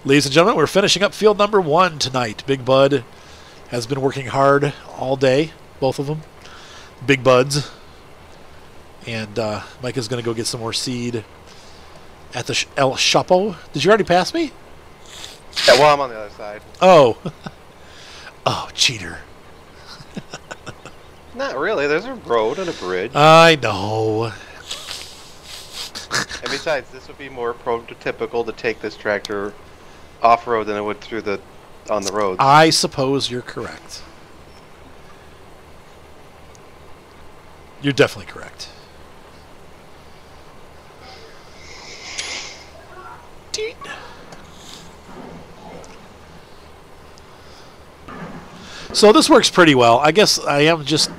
Ladies and gentlemen, we're finishing up field number 1 tonight. Big Bud has been working hard all day, both of them. Big Buds. And Mike is going to go get some more seed at the El Chapo. Did you already pass me? Yeah, well, I'm on the other side. Oh. Oh, cheater. Not really. There's a road and a bridge. I know. And besides, this would be more prototypical to take this tractor off-road than it would on the roads. I suppose you're correct. You're definitely correct. Deet. So this works pretty well. I guess I am just,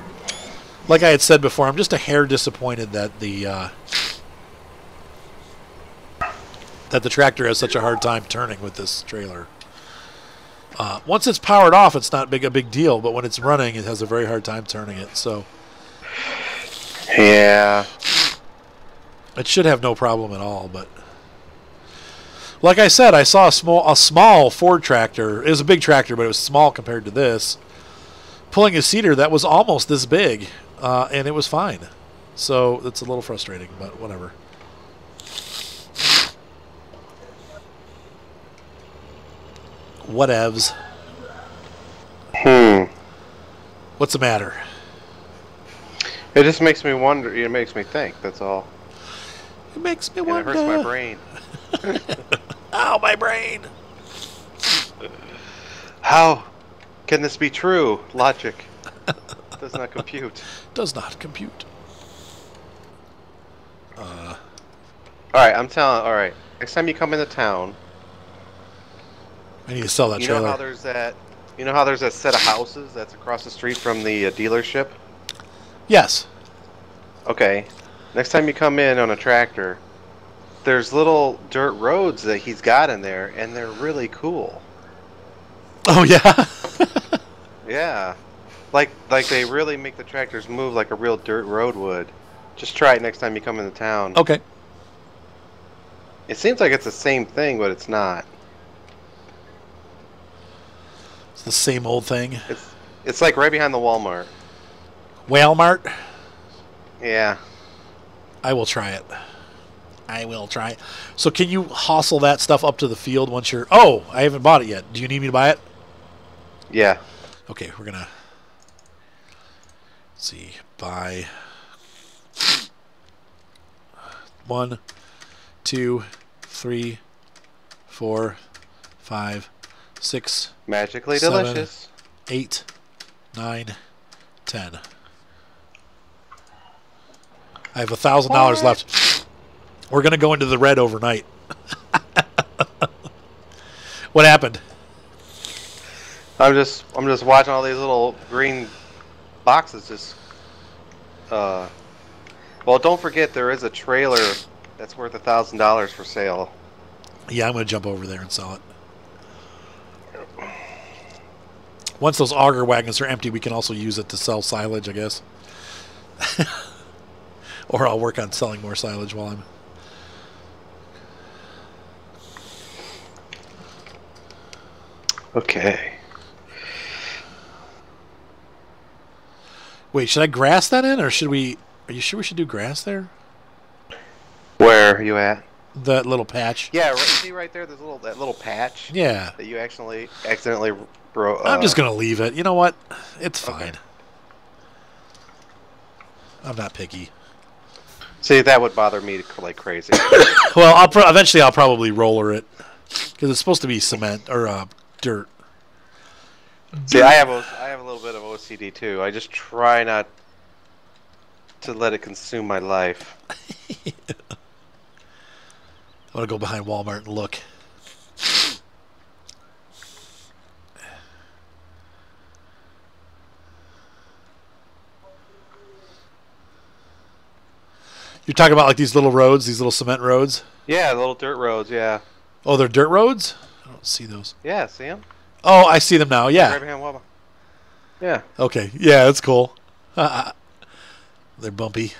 like I had said before, I'm just a hair disappointed that the tractor has such a hard time turning with this trailer. Once it's powered off, it's not a big deal, but when it's running, it has a very hard time turning it. So yeah, it should have no problem at all. But like I said, I saw a small Ford tractor. It was a big tractor, but it was small compared to this, pulling a seeder that was almost this big, and it was fine. So it's a little frustrating, but whatever. Whatevs. What's the matter? It just makes me wonder. It makes me think. That's all. It makes me and wonder. It hurts my brain. Ow, my brain. How can this be true? Logic does not compute. Does not compute. All right, I'm telling. All right, next time you come into town, I need to sell that trailer. You know how there's that set of houses that's across the street from the dealership? Yes. Okay. Next time you come in on a tractor, there's little dirt roads that he's got in there, and they're really cool. Oh yeah. Yeah. Like they really make the tractors move like a real dirt road would. Just try it next time you come into town. Okay. It seems like it's the same thing, but it's not. It's the same old thing. It's like right behind the Walmart. Walmart? Yeah. I will try it. I will try it. So can you hustle that stuff up to the field once you're... Oh, I haven't bought it yet. Do you need me to buy it? Yeah. Okay, we're going to... Let's see. Buy... 1, 2, 3, 4, 5, 6... Magically 7, delicious. 8, 9, 10. I have $1,000 left. We're going to go into the red overnight. What happened? I'm just watching all these little green boxes just well, don't forget there is a trailer that's worth $1,000 for sale. Yeah, I'm going to jump over there and sell it. Once those auger wagons are empty, we can also use it to sell silage, I guess. Or I'll work on selling more silage while I'm... Okay. Wait, should I grass that in, or should we... Are you sure we should do grass there? Where are you at? That little patch. Yeah, see right there, there's that little patch. Yeah. That you accidentally broke. I'm just gonna leave it. You know what? It's fine. Okay. I'm not picky. See, that would bother me like crazy. Well, eventually I'll probably roller it because it's supposed to be cement or dirt. See, I have a little bit of OCD too. I just try not to let it consume my life. I want to go behind Walmart and look. You're talking about like these little roads, these little cement roads? Yeah, the little dirt roads, yeah. Oh, they're dirt roads? I don't see those. Yeah, see them? Oh, I see them now, yeah. Right behind Walmart. Yeah. Okay, yeah, that's cool. They're bumpy.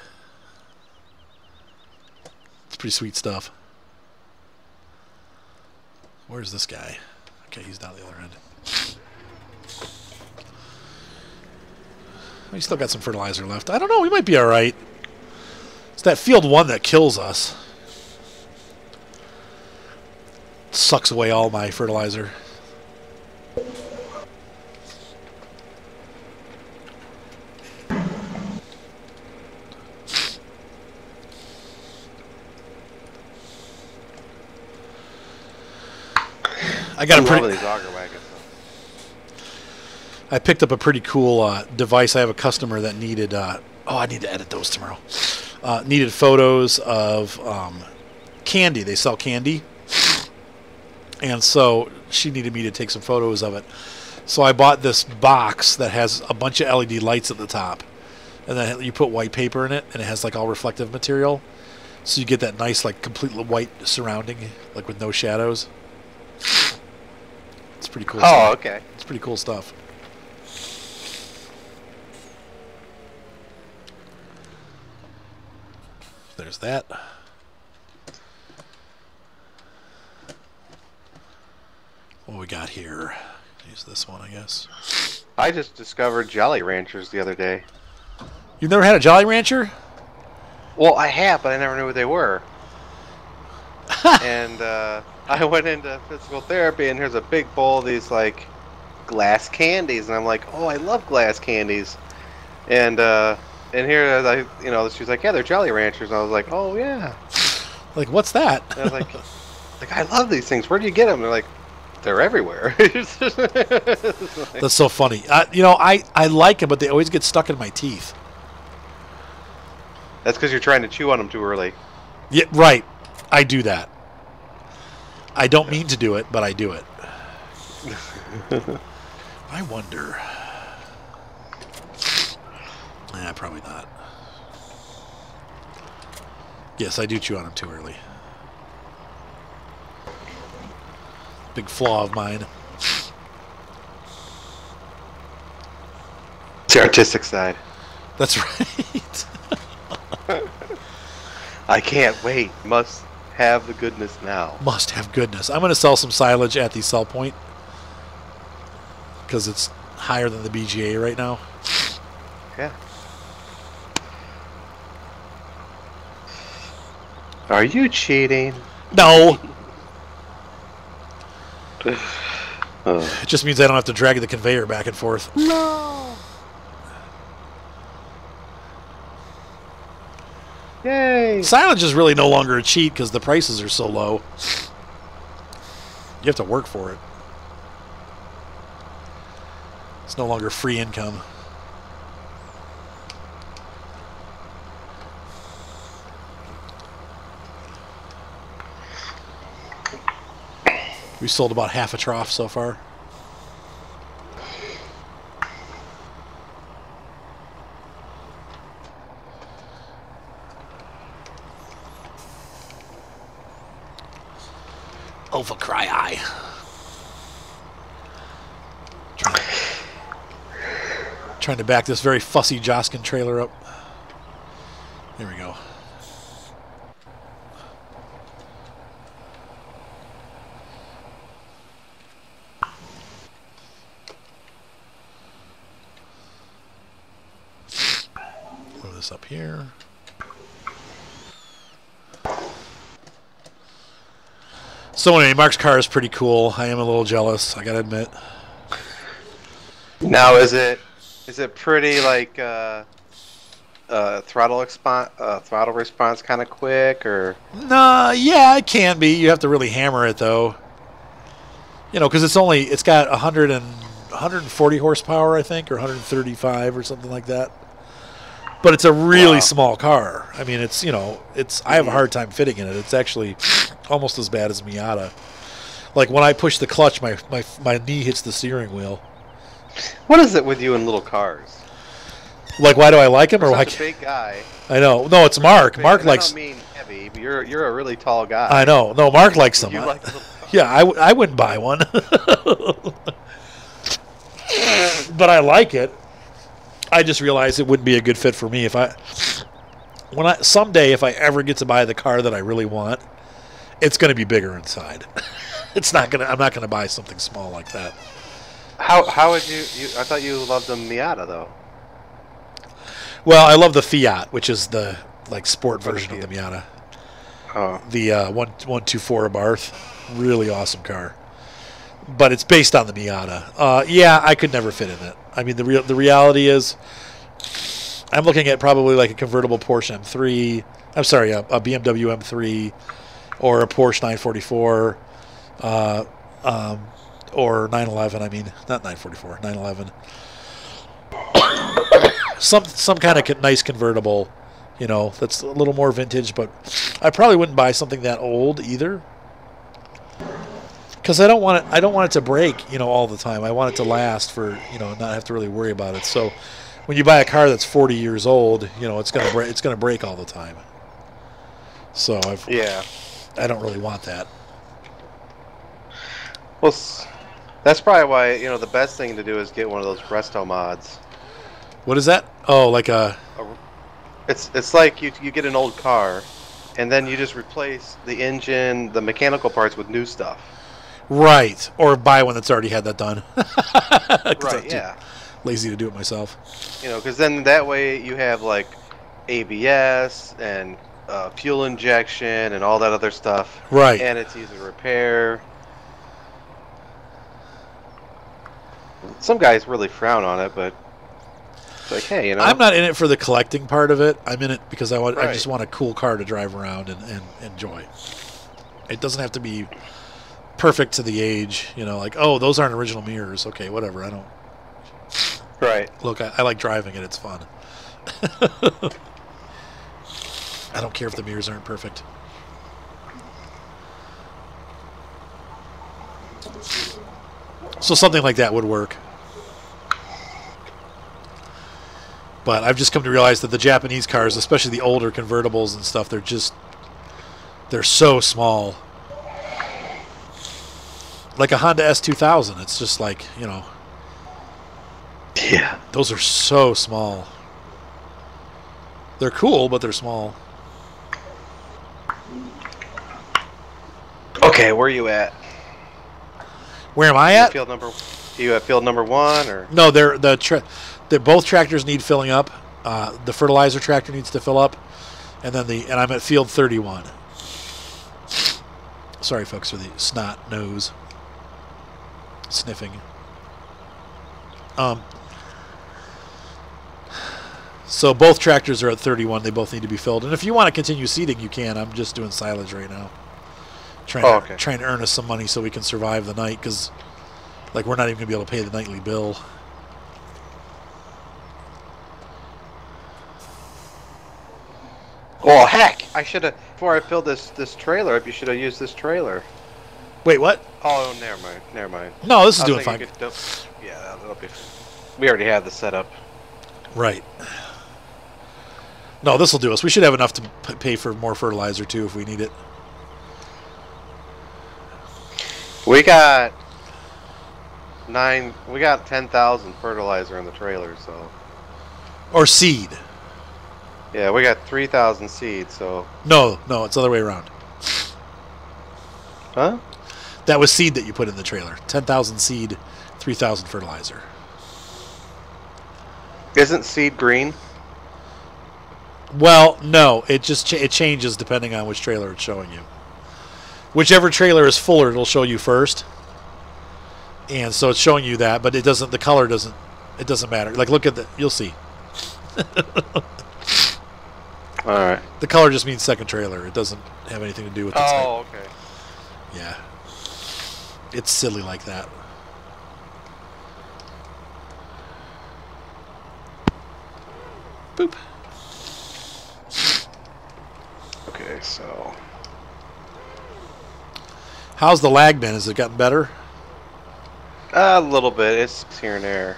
It's pretty sweet stuff. Where's this guy? Okay, he's down the other end. We still got some fertilizer left. I don't know. We might be all right. It's that field 1 that kills us. Sucks away all my fertilizer. I got a pretty. These auger wagons. I picked up a pretty cool device. I have a customer that needed. Oh, I need to edit those tomorrow. Needed photos of candy. They sell candy, and so she needed me to take some photos of it. So I bought this box that has a bunch of LED lights at the top, and then you put white paper in it, and it has like all reflective material, so you get that nice like completely white surrounding, like with no shadows. It's pretty cool. Oh, stuff. okay. It's pretty cool stuff. There's that. What we got here? Use this one, I guess. I just discovered Jolly Ranchers the other day. You've never had a Jolly Rancher? Well, I have, but I never knew what they were. And I went into physical therapy, and here's a big bowl of these like glass candies, and I'm like, oh, I love glass candies. And here, she was like, yeah, they're Jolly Ranchers, and I was like, oh yeah. Like, what's that? And I was like, I love these things. Where do you get them? And they're like, they're everywhere. That's so funny. I like them, but they always get stuck in my teeth. That's because you're trying to chew on them too early. Yeah, right. I do that. I don't mean to do it, but I do it. I wonder. Yeah, probably not. Yes, I do chew on them too early. Big flaw of mine. It's the artistic side. That's right. I can't wait. Must have the goodness now. Must have goodness. I'm going to sell some silage at the sell point because it's higher than the BGA right now. Yeah. Are you cheating? No. It just means I don't have to drag the conveyor back and forth. No. Yay. Silage is really no longer a cheat because the prices are so low. You have to work for it. It's no longer free income. We sold about half a trough so far. Over cry eye. Trying to back this very fussy Joskin trailer up. There we go. Move this up here. So anyway, Mark's car is pretty cool. I am a little jealous, I gotta admit. Now is it pretty like throttle response kind of quick, or? Nah, yeah, it can be. You have to really hammer it though. You know, because it's got 140 horsepower, I think, or 135 or something like that. But it's a really small car. I mean, I have a hard time fitting in it. It's actually almost as bad as Miata. Like when I push the clutch, my knee hits the steering wheel. What is it with you in little cars? Like, why do I like him? You're or such a big guy. I know. No, it's Mark. Mark likes. I don't mean heavy, but you're a really tall guy. I know. No, Mark likes them. You like little cars. Yeah, I wouldn't buy one. But I like it. I just realized it wouldn't be a good fit for me someday if I ever get to buy the car that I really want, it's going to be bigger inside. It's not gonna. I'm not gonna buy something small like that. How would you? I thought you loved the Miata though. Well, I love the Fiat, which is the like sport Or the version of the Fiat. Miata. Oh, The 124 Abarth, really awesome car. But it's based on the Miata. Yeah, I could never fit in it. I mean, the reality is, I'm looking at probably like a convertible Porsche M3. I'm sorry, a BMW M3, or a Porsche 944, or 911. I mean, not 944, 911. Some kind of nice convertible, that's a little more vintage. But I probably wouldn't buy something that old either, because I don't want it. I don't want it to break, all the time. I want it to last for, not have to really worry about it. So when you buy a car that's 40 years old, it's gonna break. It's gonna break all the time. So I don't really want that. well, that's probably why the best thing to do is get one of those resto mods. What is that? Oh, like a. It's like you get an old car, and then you just replace the engine, the mechanical parts with new stuff. Right, or buy one that's already had that done. 'Cause Right. I'm too Yeah. lazy to do it myself. Because then that way you have like ABS and fuel injection and all that other stuff. Right. And it's easy to repair. Some guys really frown on it, but it's like, hey, I'm not in it for the collecting part of it. I'm in it because I Right. just want a cool car to drive around and enjoy. It doesn't have to be perfect to the age, like, oh, those aren't original mirrors. Okay, whatever. I don't. Right. Look, I like driving it. It's fun. I don't care if the mirrors aren't perfect. So something like that would work. But I've just come to realize that the Japanese cars, especially the older convertibles and stuff, they're so small. Like a Honda S2000, it's just like, Yeah. those are so small. They're cool, but they're small. Okay, where are you at? Where am I at? You at field number 1 or? No, they're both tractors need filling up. The fertilizer tractor needs to fill up, and I'm at field 31. Sorry, folks, for the snot nose sniffing. So both tractors are at 31. They both need to be filled. And if you want to continue seeding, you can. I'm just doing silage right now. Trying to earn us some money so we can survive the night, because we're not even going to be able to pay the nightly bill. Oh heck! I should have, before I filled this trailer up, you should have used this trailer. Wait, what? Oh, never mind. No, this is I was doing thinking fine. that'll be. We already have the setup. Right. No, this will do us. We should have enough to pay for more fertilizer too if we need it. We got 10,000 fertilizer in the trailer, so. Or seed. Yeah, we got 3,000 seeds, so. No, it's the other way around. Huh? That was seed that you put in the trailer. 10,000 seed, 3,000 fertilizer. Isn't seed green? Well, no, it just it changes depending on which trailer it's showing you. Whichever trailer is fuller, it'll show you first. And so it's showing you that, but it doesn't. The color doesn't. It doesn't matter. Like, look at the. You'll see. All right. The color just means second trailer. It doesn't have anything to do with the type. Oh, okay. Yeah. It's silly like that. Boop. Okay, so. How's the lag been? Has it gotten better? A little bit. It's here and there.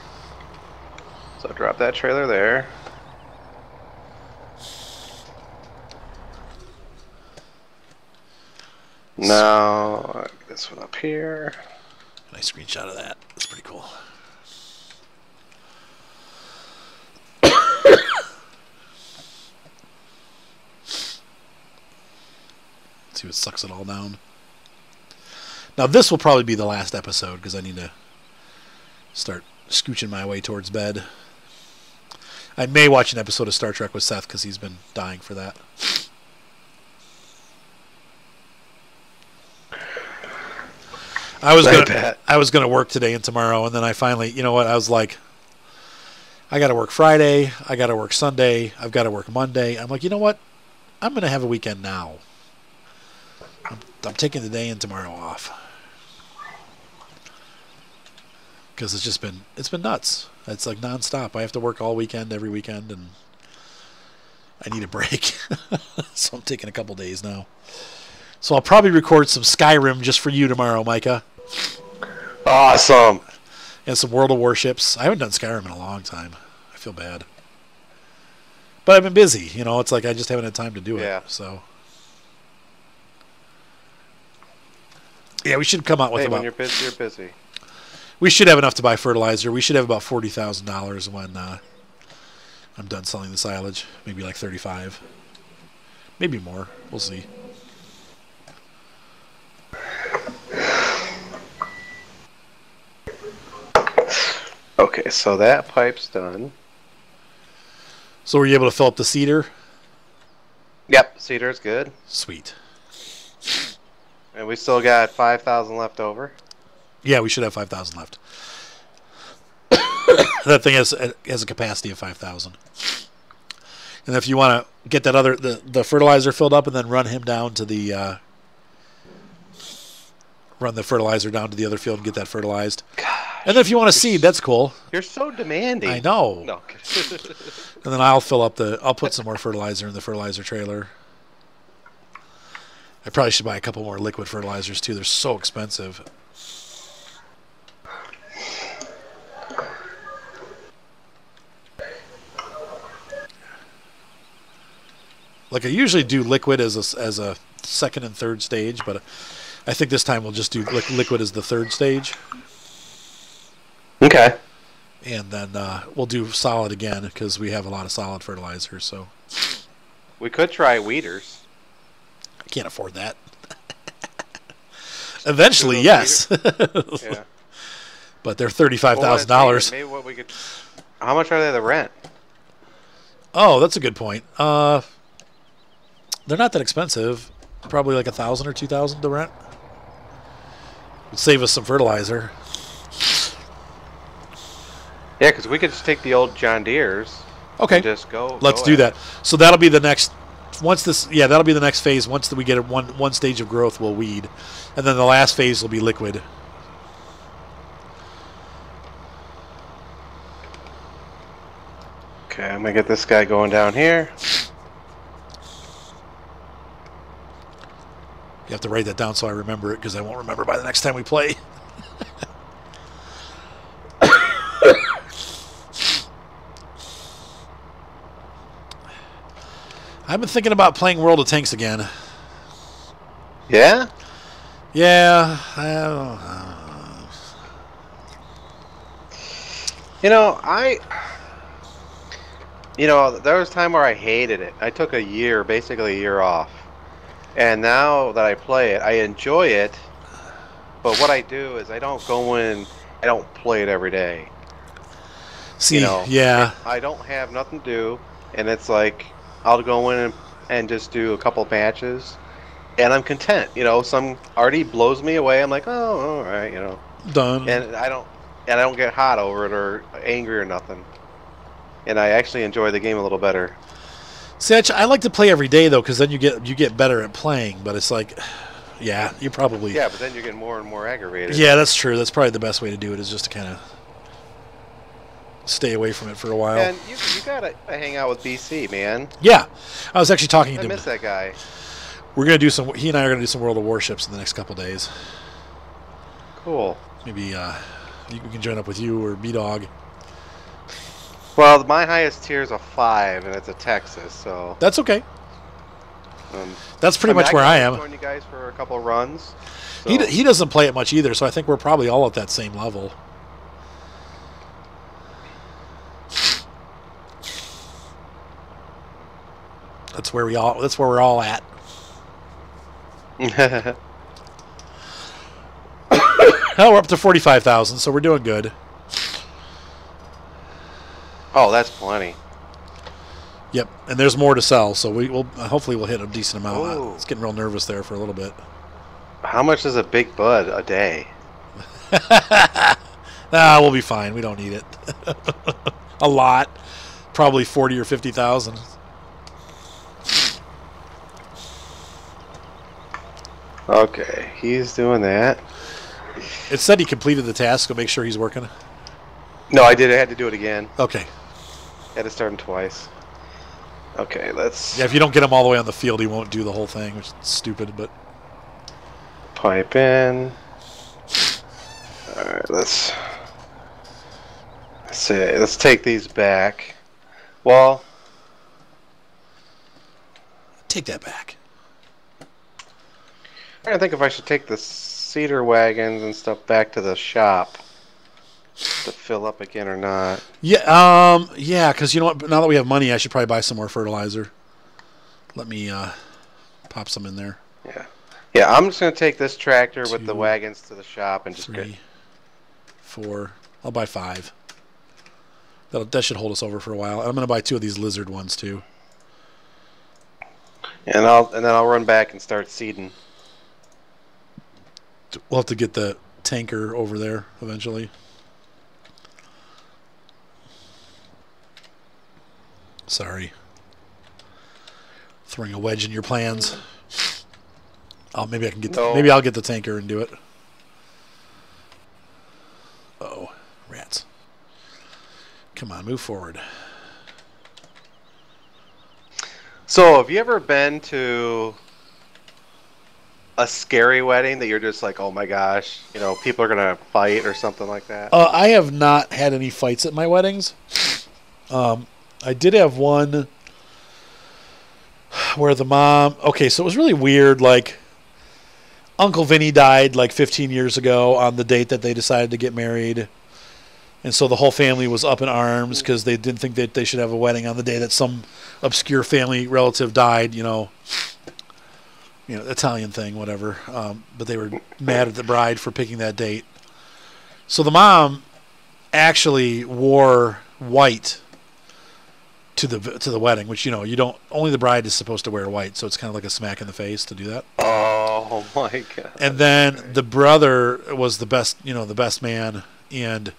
So drop that trailer there. Now, this one up here. Nice screenshot of that. That's pretty cool. See what sucks it all down. Now, this will probably be the last episode because I need to start scooching my way towards bed. I may watch an episode of Star Trek with Seth because he's been dying for that. I was gonna work today and tomorrow, and then I finally, you know what? I was like, I got to work Friday, I got to work Sunday, I've got to work Monday. I'm like, you know what? I'm gonna have a weekend now. I'm taking the day and tomorrow off because it's been nuts. It's like nonstop. I have to work all weekend, every weekend, and I need a break. So I'm taking a couple days now. So I'll probably record some Skyrim just for you tomorrow, Micah. Awesome. And some World of Warships. I haven't done Skyrim in a long time. I feel bad. But I've been busy. You know, it's like I just haven't had time to do it. Yeah. So. Yeah, we should come out with Hey, about... when you're busy, you're busy. We should have enough to buy fertilizer. We should have about $40,000 when I'm done selling the silage. Maybe like 35. Maybe more. We'll see. Okay, so that pipe's done. So were you able to fill up the cedar? Yep, cedar's good. Sweet. And we still got 5,000 left over. Yeah, we should have 5,000 left. That thing has a capacity of 5,000. And if you want to get that the fertilizer filled up and then run him down to the run the fertilizer down to the other field and get that fertilized. Gosh, and then if you want to seed, that's cool. You're so demanding. I know. No. And then I'll put some more fertilizer in the fertilizer trailer. I probably should buy a couple more liquid fertilizers too. They're so expensive. Like I usually do liquid as a second and third stage, but I think this time we'll just do liquid as the third stage. Okay. And then we'll do solid again because we have a lot of solid fertilizer. So we could try weeders. I can't afford that. Eventually, yes. Yeah. But they're $35,000. Maybe what we could. How much are they to rent? Oh, that's a good point. They're not that expensive. Probably like $1,000 or $2,000 to rent. Would save us some fertilizer. Yeah, because we could just take the old John Deere's. Okay. And just go. Let's do that. So that'll be the next. That'll be the next phase. Once we get one stage of growth, we'll weed, and then the last phase will be liquid. Okay, I'm gonna get this guy going down here. You have to write that down so I remember it because I won't remember by the next time we play. I've been thinking about playing World of Tanks again. Yeah? Yeah. There was a time where I hated it. I took basically a year off. And now that I play it, I enjoy it. But what I do is I don't go in, I don't play it every day. See, yeah. I don't have nothing to do, and it's like I'll go in and just do a couple matches, and I'm content. Some already blows me away. I'm like, oh, all right, Done. And I don't get hot over it or angry or nothing. And I actually enjoy the game a little better. See, I like to play every day though, because then you get better at playing. But it's like, yeah, you probably. Yeah, but then you're getting more and more aggravated. Yeah, that's true. That's probably the best way to do it is just to kind of stay away from it for a while. And you gotta hang out with BC, man. Yeah, I was actually talking to him. I miss that guy. We're gonna do some. He and I are gonna do some World of Warships in the next couple days. Cool. Maybe we can join up with you or B-Dog. Well, my highest tier is a 5, and it's a Texas, so. That's okay. That's pretty much where I am. Join you guys for a couple runs. So. He doesn't play it much either, so I think we're probably all at that same level. That's where we're all at. Oh, we're up to 45,000, so we're doing good. Oh, that's plenty. Yep, and there's more to sell, so we'll hopefully we'll hit a decent amount. Ooh. It's getting real nervous there for a little bit. How much is a big bud a day? Nah, we'll be fine. We don't need it. A lot, probably 40 or 50,000. Okay, he's doing that. It said he completed the task, so make sure he's working. No, I did. I had to do it again. Okay. Had to start him twice. Okay, let's... Yeah, if you don't get him all the way on the field, he won't do the whole thing, which is stupid, but... Pipe in. Alright, let's see. Let's take these back. Well... Take that back. I'm trying to think if I should take the cedar wagons and stuff back to the shop to fill up again or not. Yeah, yeah, because you know what? Now that we have money, I should probably buy some more fertilizer. Let me pop some in there. Yeah. Yeah, I'm just going to take this tractor 2, with the wagons to the shop and just 3, 4. I'll buy 5. That should hold us over for a while. I'm going to buy 2 of these lizard ones too. And then I'll run back and start seeding. We'll have to get the tanker over there eventually. Sorry. Throwing a wedge in your plans. Oh, maybe I can get. Maybe I'll get the tanker and do it. Uh-oh, rats! Come on, move forward. So, have you ever been to a scary wedding that you're just like, oh my gosh, you know, people are gonna fight or something like that? I have not had any fights at my weddings. I did have one where the mom... Okay, so it was really weird. Like, Uncle Vinny died like 15 years ago on the date that they decided to get married. And so the whole family was up in arms because they didn't think that they should have a wedding on the day that some obscure family relative died, you know, Italian thing, whatever. But they were mad at the bride for picking that date. So the mom actually wore white to the wedding, which, you know, you don't, only the bride is supposed to wear white, so it's kind of like a smack in the face to do that. Oh my god. And then the brother was the best man, and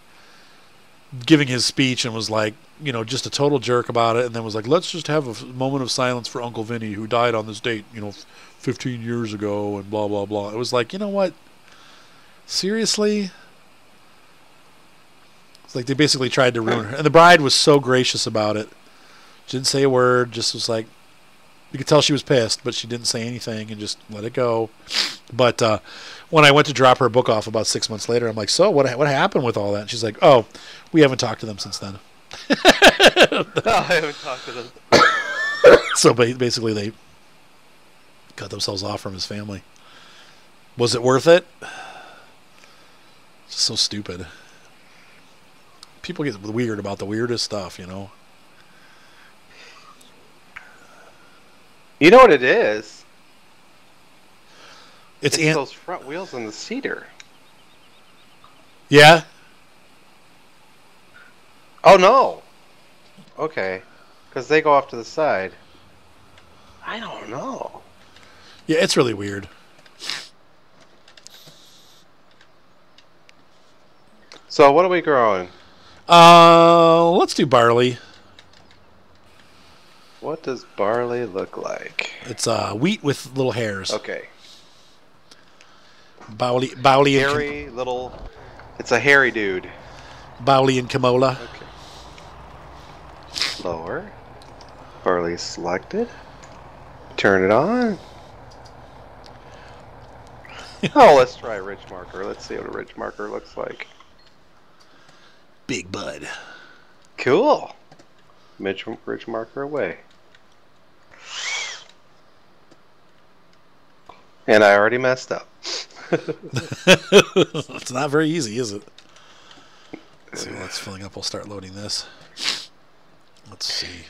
giving his speech, and was like, you know, just a total jerk about it, and then was like, let's just have a moment of silence for Uncle Vinny, who died on this date, you know, 15 years ago, and blah blah blah. It was like, you know what, seriously? It's like they basically tried to ruin her, and the bride was so gracious about it. She didn't say a word, just was like, you could tell she was pissed, but she didn't say anything and just let it go. But when I went to drop her book off about 6 months later, I'm like, so what happened with all that? And she's like, oh, we haven't talked to them since then. I haven't talked to them. So basically they cut themselves off from his family. Was it worth it? Just so stupid. People get weird about the weirdest stuff, you know. You know what it is? It's those front wheels on the cedar. Yeah? Oh, no. Okay. Because they go off to the side. I don't know. Yeah, it's really weird. So, what are we growing? Let's do barley. What does barley look like? It's wheat with little hairs. Okay. Bowley Hairy little... It's a hairy dude. Bowley and Kamola. Okay. Lower. Barley selected. Turn it on. Oh, let's try a ridge marker. Let's see what a ridge marker looks like. Big bud. Cool. Ridge marker away. And I already messed up. It's not very easy, is it? Let's see while it's filling up. We'll start loading this. Let's see.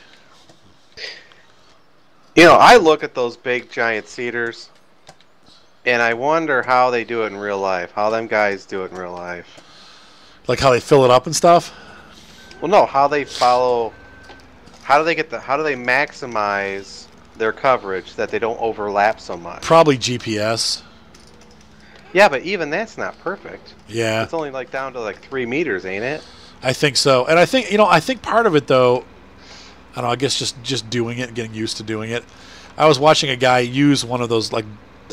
You know, I look at those big giant cedars And I wonder how they do it in real life. How them guys do it in real life. Like how they fill it up and stuff. Well, no, how they follow. How do they get the? How do they maximize their coverage that they don't overlap so much? Probably GPS. Yeah, but even that's not perfect. Yeah. It's only like down to like 3 meters, ain't it? I think so. And I think, I think part of it, though, I don't know, I guess just doing it, getting used to doing it. I was watching a guy use one of those, like,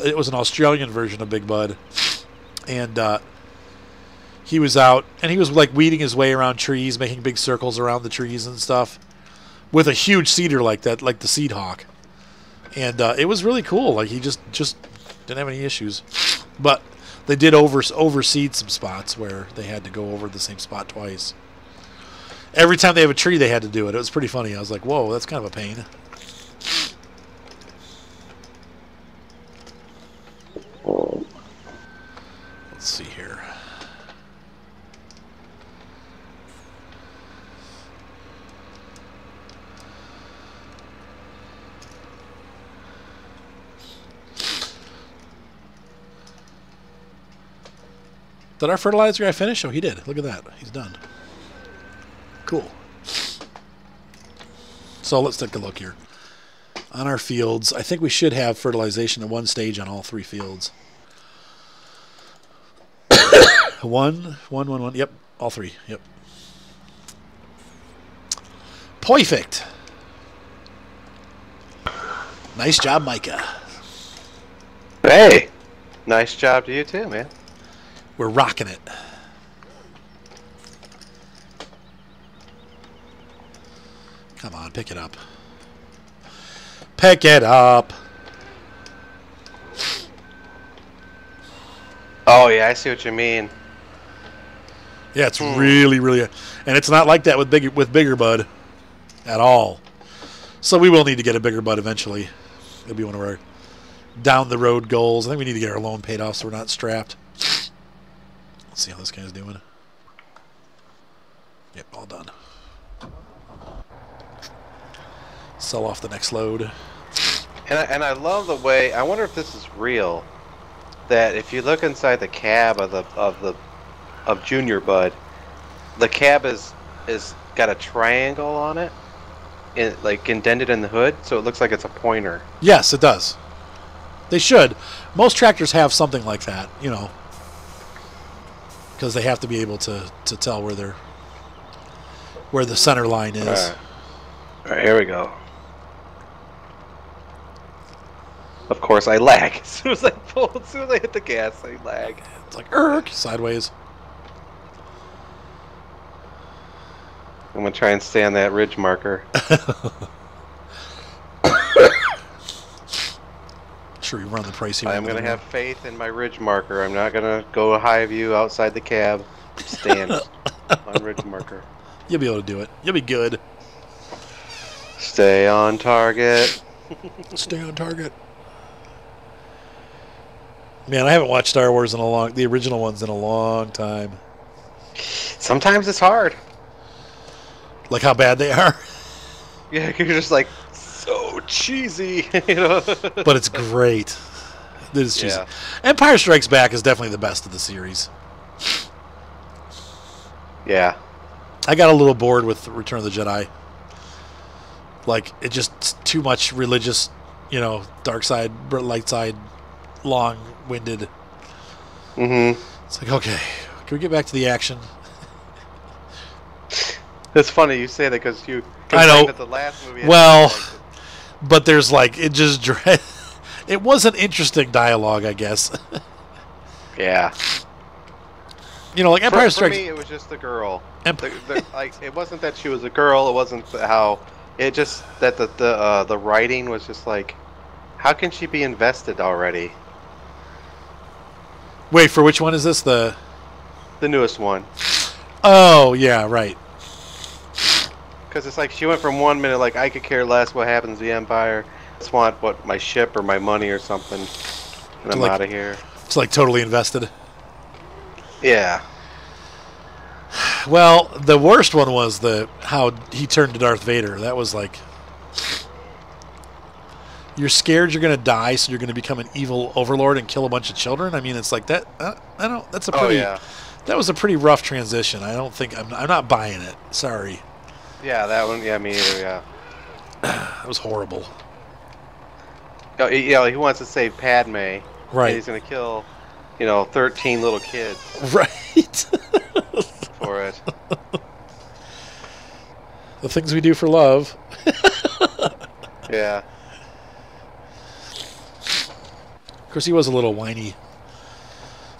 it was an Australian version of Big Bud. And he was out, and he was, like, weeding his way around trees, making big circles around the trees and stuff, with a huge seeder like that, like the Seed Hawk. And it was really cool. Like, he just didn't have any issues. But they did overseed some spots where they had to go over the same spot twice. Every time they have a tree, they had to do it. It was pretty funny. I was like, whoa, that's kind of a pain. Let's see here. Did our fertilizer guy finish? Oh, he did. Look at that. He's done. Cool. So let's take a look here. On our fields, I think we should have fertilization at one stage on all 3 fields. One. Yep, all 3. Yep. Perfect. Nice job, Micah. Hey, nice job to you too, man. We're rocking it. Come on, pick it up. Pick it up. Oh yeah, I see what you mean. Yeah, it's really, and it's not like that with bigger bud at all. So we will need to get a bigger bud eventually. It'll be one of our down the road goals. I think we need to get our loan paid off so we're not strapped. Let's see how this guy's doing. Yep, all done. Sell off the next load. And I love the way. I wonder if this is real. That if you look inside the cab of Junior Bud, the cab is got a triangle on it, like indented in the hood, so it looks like it's a pointer. Yes, it does. They should. Most tractors have something like that, because they have to be able to tell where the center line is. All right, here we go. Of course, I lag as soon as I pull. As soon as I hit the gas, I lag. It's like sideways. I'm gonna try and stay on that ridge marker. Sure, you run the price here. I'm gonna have faith in my ridge marker. I'm not gonna go high view outside the cab. Stand on ridge marker. You'll be able to do it. You'll be good. Stay on target. Stay on target. Man, I haven't watched Star Wars the original ones in a long time. Sometimes it's hard. Like how bad they are. Yeah, you're just like so cheesy, But it's great. It is cheesy. Yeah. Empire Strikes Back is definitely the best of the series. Yeah. I got a little bored with Return of the Jedi. Like, it just too much religious, dark side, light side, long-winded. Mm-hmm. It's like, okay, can we get back to the action? It's funny you say that because you I know. that the last movie. Well, but there's it wasn't interesting dialogue, I guess. Yeah. Like Empire Strikes. For me, it was just the girl. Like, it wasn't that she was a girl. It wasn't how. It just that the writing was just like, how can she be invested already? Wait, for which one is this? The newest one. Oh yeah, right. Because it's like she went from 1 minute like I could care less what happens to the Empire. I just want my ship or my money or something, and I'm out of here. It's like totally invested. Yeah. Well, the worst one was how he turned to Darth Vader. That was like, You're scared you're going to die, so you're going to become an evil overlord and kill a bunch of children. I mean, it's like that. I don't. That's a pretty. Oh, yeah. That was a pretty rough transition. I don't think I'm not buying it. Sorry. Yeah, that one. Yeah, me either. Yeah. That was horrible. Oh, he wants to save Padme. Right. And he's gonna kill, 13 little kids. Right. For it. The things we do for love. Yeah. Of course, he was a little whiny.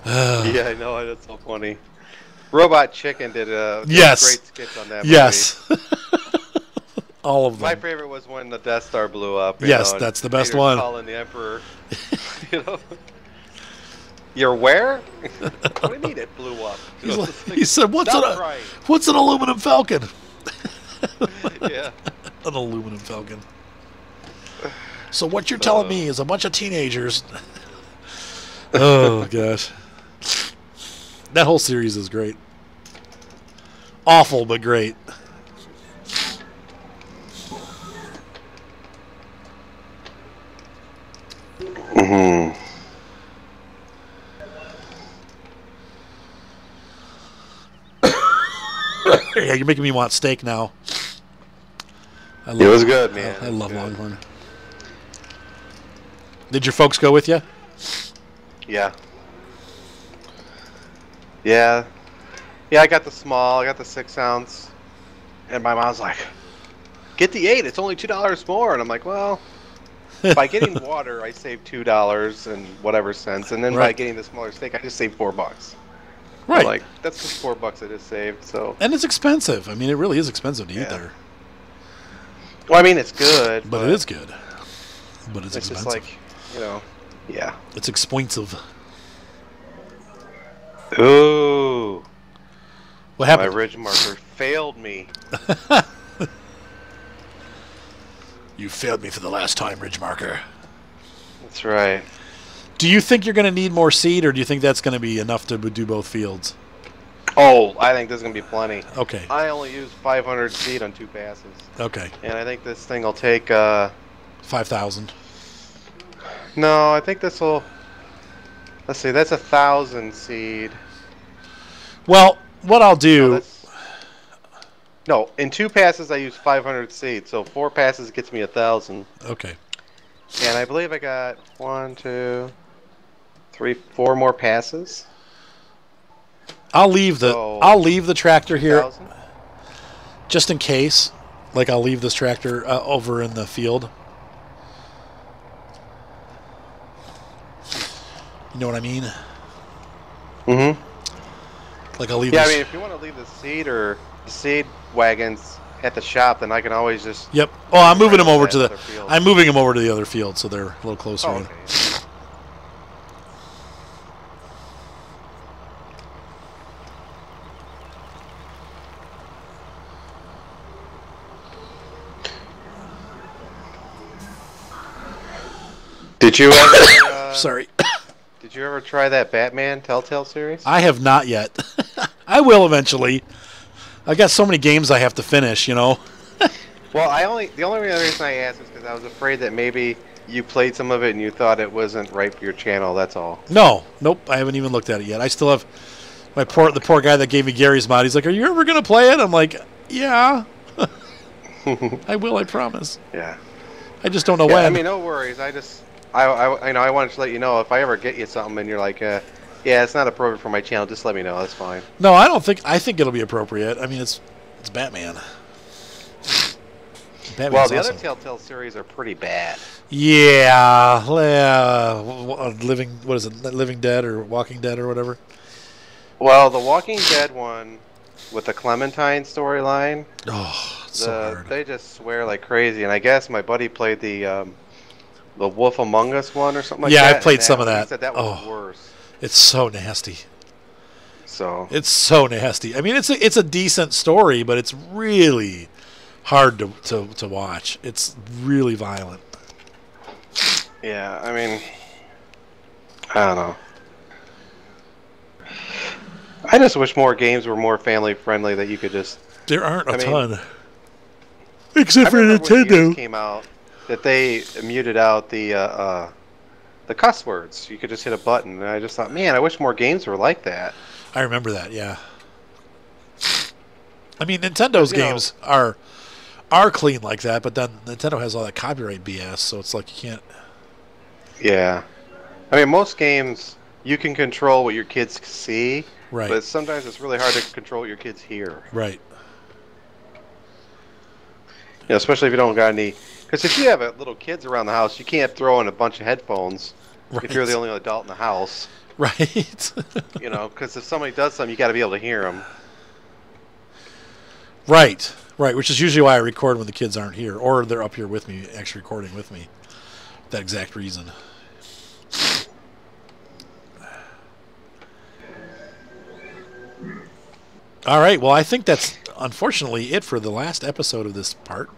Yeah, I know. That's so funny. Robot Chicken did a yes. great skits on that movie. Yes. All of them. My favorite was when the Death Star blew up. Yes, that's the best one. Calling the Emperor. You're where? What do you mean it blew up? He said, "What's an aluminum falcon?" Yeah. An aluminum falcon. So what you're telling me is a bunch of teenagers. Oh gosh, that whole series is great. Awful, but great. Mm-hmm. Yeah, you're making me want steak now. It was good, man. I love Longhorn. Did your folks go with you? Yeah. Yeah. Yeah, I got the small. I got the 6-ounce. And my mom's like, "Get the 8. It's only $2 more." And I'm like, well, by getting water, I save $2 and whatever cents. And then by getting the smaller steak, I just saved $4. Right. I'm like, that's just $4 I just saved. So. And it's expensive. I mean, it really is expensive to eat there. Well, I mean, it's good. But it is good. But it's expensive. Just like, yeah. It's expensive. Ooh. What happened? My ridge marker failed me. You failed me for the last time, ridge marker. That's right. Do you think you're going to need more seed, or do you think that's going to be enough to do both fields? Oh, I think there's going to be plenty. Okay. I only used 500 seed on 2 passes. Okay. And I think this thing will take... 5,000. No, I think this will... Let's see, that's 1,000 seed. Well, what I'll do... No, in 2 passes I used 500 seed, so 4 passes gets me 1,000. Okay. And I believe I got 1, 2, 3, 4 more passes. I'll leave the tractor here 1,000? just in case. Like, I'll leave this tractor over in the field. You know what I mean? Mm-hmm. Like, I'll leave. Yeah, I mean, if you want to leave the seed wagons at the shop, then I can always just. Yep. Oh, I'm moving them over to the. I'm moving them over to the other field, so they're a little closer. Oh, okay. Did you ever? Sorry. Did you ever try that Batman Telltale series? I have not yet. I will eventually. I got so many games I have to finish, Well, the only reason I asked is because I was afraid that maybe you played some of it and you thought it wasn't right for your channel. That's all. No, nope. I haven't even looked at it yet. I still have the poor guy that gave me Gary's mod. He's like, "Are you ever gonna play it?" I'm like, "Yeah, I will. I promise." Yeah. I just don't know when. I mean, no worries. I wanted to let you know if I ever get you something and you're like, yeah, it's not appropriate for my channel. Just let me know. That's fine. No, I don't think. I think it'll be appropriate. I mean, it's Batman. Well, the other Telltale series are pretty bad. Yeah, What is it? Living Dead or Walking Dead or whatever. Well, the Walking Dead one with the Clementine storyline. Oh, it's so hard. They just swear like crazy, and I guess my buddy played the Wolf Among Us one or something like that. Yeah, I played some of that. He said that was worse. It's so nasty. So it's so nasty. I mean, it's a decent story, but it's really hard to watch. It's really violent. Yeah, I mean, I don't know. I just wish more games were more family friendly that you could just. There aren't a ton, except for Nintendo. When Gears Nintendo came out. that they muted out the cuss words. You could just hit a button, and I just thought, man, I wish more games were like that. I remember that. Yeah. I mean, Nintendo's You know- games are clean like that, but then Nintendo has all that copyright BS, so it's like you can't. Yeah. I mean, most games you can control what your kids see, Right. but sometimes it's really hard to control what your kids hear. Right. You know, especially if you don't got any. Because if you have little kids around the house, you can't throw in a bunch of headphones if you're the only adult in the house. Right. You know, because if somebody does something, you got to be able to hear them. Right. Right. Which is usually why I record when the kids aren't here, or they're up here with me, actually recording with me. That exact reason. All right. Well, I think that's unfortunately it for the last episode of this part.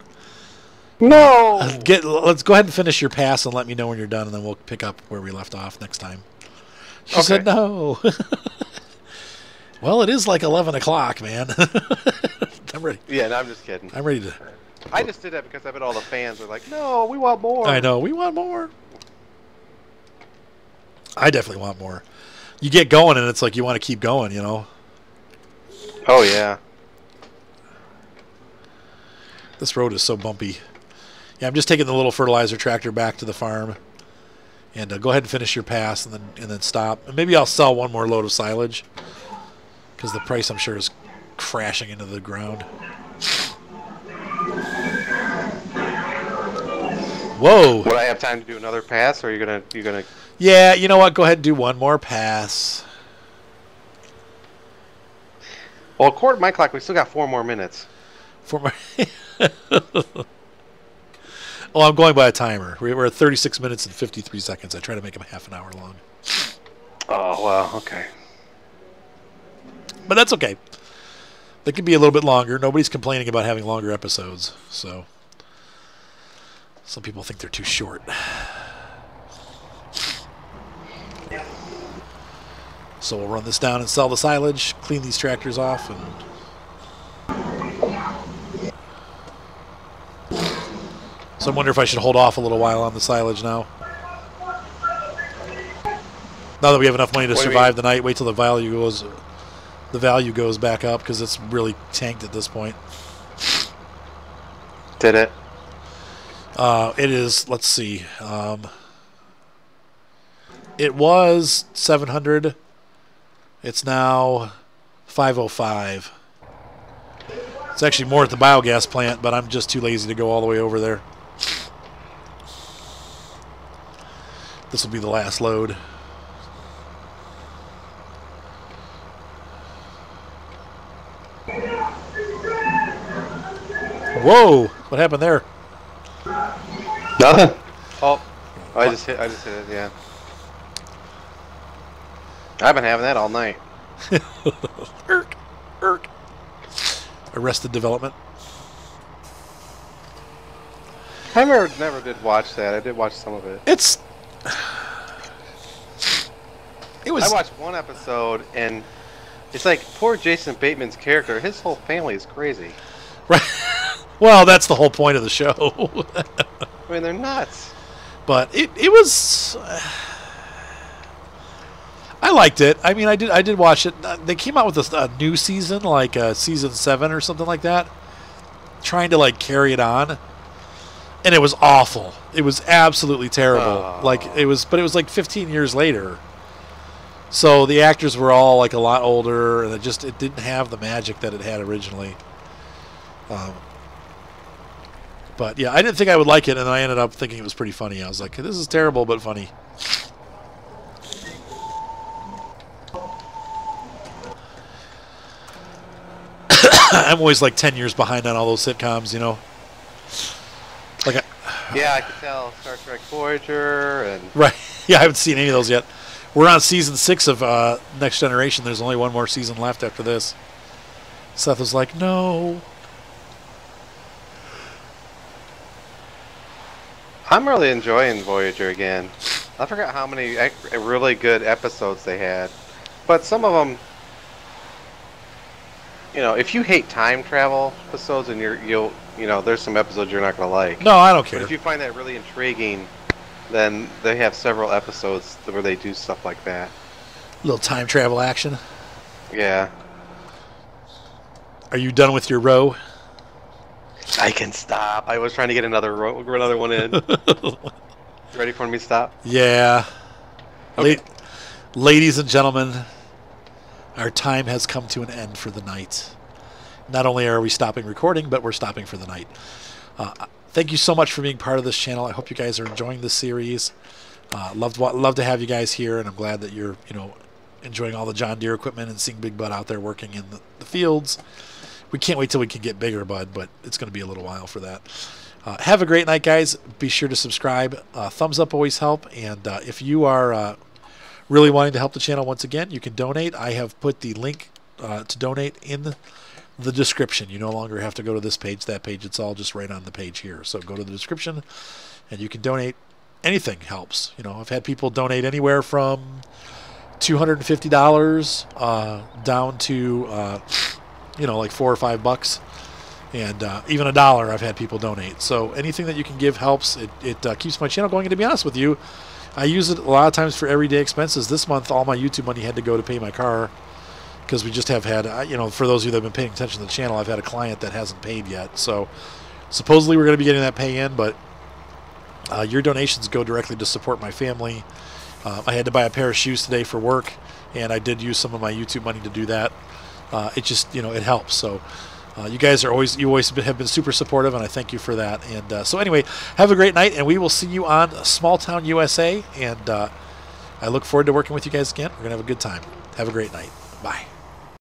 No. Let's go ahead and finish your pass and let me know when you're done, and then we'll pick up where we left off next time. She said no. Well, it is like 11 o'clock, man. I'm ready. Yeah, no, I'm just kidding. I'm ready to. I just did that because I bet all the fans are like, no, we want more. I know. We want more. I definitely want more. You get going, and it's like you want to keep going, you know? Oh, yeah. This road is so bumpy. Yeah, I'm just taking the little fertilizer tractor back to the farm. And go ahead and finish your pass and then stop. And maybe I'll sell one more load of silage. Because the price, I'm sure, is crashing into the ground. Whoa. Would I have time to do another pass, or are you gonna? Yeah, you know what? Go ahead and do one more pass. Well, according to my clock, we still got 4 more minutes. For my Oh, I'm going by a timer. We're at 36 minutes and 53 seconds. I try to make them half an hour long. Oh, well, okay. But that's okay. They can be a little bit longer. Nobody's complaining about having longer episodes. So some people think they're too short. So we'll run this down and sell the silage, clean these tractors off, and so I wonder if I should hold off a little while on the silage now. Now that we have enough money to survive the night, wait till the value goes back up, because it's really tanked at this point. Did it? It is. Let's see. It was 700. It's now 505. It's actually more at the biogas plant, but I'm just too lazy to go all the way over there. This will be the last load. Whoa! What happened there? Nothing. Oh, I just hit it. Yeah. I've been having that all night. Irk, irk. Arrested Development. I never did watch that. I did watch some of it. It was. I watched one episode, and it's like poor Jason Bateman's character. His whole family is crazy. Right. Well, that's the whole point of the show. I mean, they're nuts. But it was. I liked it. I mean, I did watch it. They came out with a new season, like season 7 or something like that, trying to like carry it on, and it was awful. It was absolutely terrible. Oh. But it was like 15 years later. So the actors were all like a lot older, and it didn't have the magic that it had originally. But yeah, I didn't think I would like it, and I ended up thinking it was pretty funny. I was like, this is terrible but funny. I'm always like 10 years behind on all those sitcoms, you know. Yeah, I could tell. Star Trek Voyager and Right. Yeah, I haven't seen any of those yet. We're on season 6 of Next Generation. There's only one more season left after this. Seth was like, no. I'm really enjoying Voyager again. I forgot how many really good episodes they had, but some of them, you know, if you hate time travel episodes and you know, there's some episodes you're not gonna like. No, I don't But care. if you find that really intriguing, then they have several episodes where they do stuff like that. Little time travel action. Yeah. Are you done with your row? I can stop. I was trying to get another one in. Ready for me to stop? Yeah. Okay. Ladies and gentlemen, our time has come to an end for the night. Not only are we stopping recording, but we're stopping for the night. Thank you so much for being part of this channel. I hope you guys are enjoying this series. Love to have you guys here, and I'm glad that you're enjoying all the John Deere equipment and seeing Big Bud out there working in the fields. We can't wait till we can get bigger, Bud, but it's going to be a little while for that. Have a great night, guys. Be sure to subscribe. Thumbs up always help. And if you are really wanting to help the channel, once again, you can donate. I have put the link to donate in the description. You no longer have to go to this page, that page. It's all just right on the page here. So go to the description, and you can donate. Anything helps. I've had people donate anywhere from $250 down to like $4 or $5, and even $1 I've had people donate. So anything that you can give helps. It keeps my channel going. And to be honest with you, I use it a lot of times for everyday expenses. This month, all my YouTube money had to go to pay my car, because we just have had, for those of you that have been paying attention to the channel, I've had a client that hasn't paid yet. So supposedly we're going to be getting that pay in, but your donations go directly to support my family. I had to buy a pair of shoes today for work, and I did use some of my YouTube money to do that. It just, it helps. So you guys you always have been super supportive, and I thank you for that. And so anyway, have a great night, and we will see you on Small Town USA. And I look forward to working with you guys again. We're going to have a good time. Have a great night. Bye.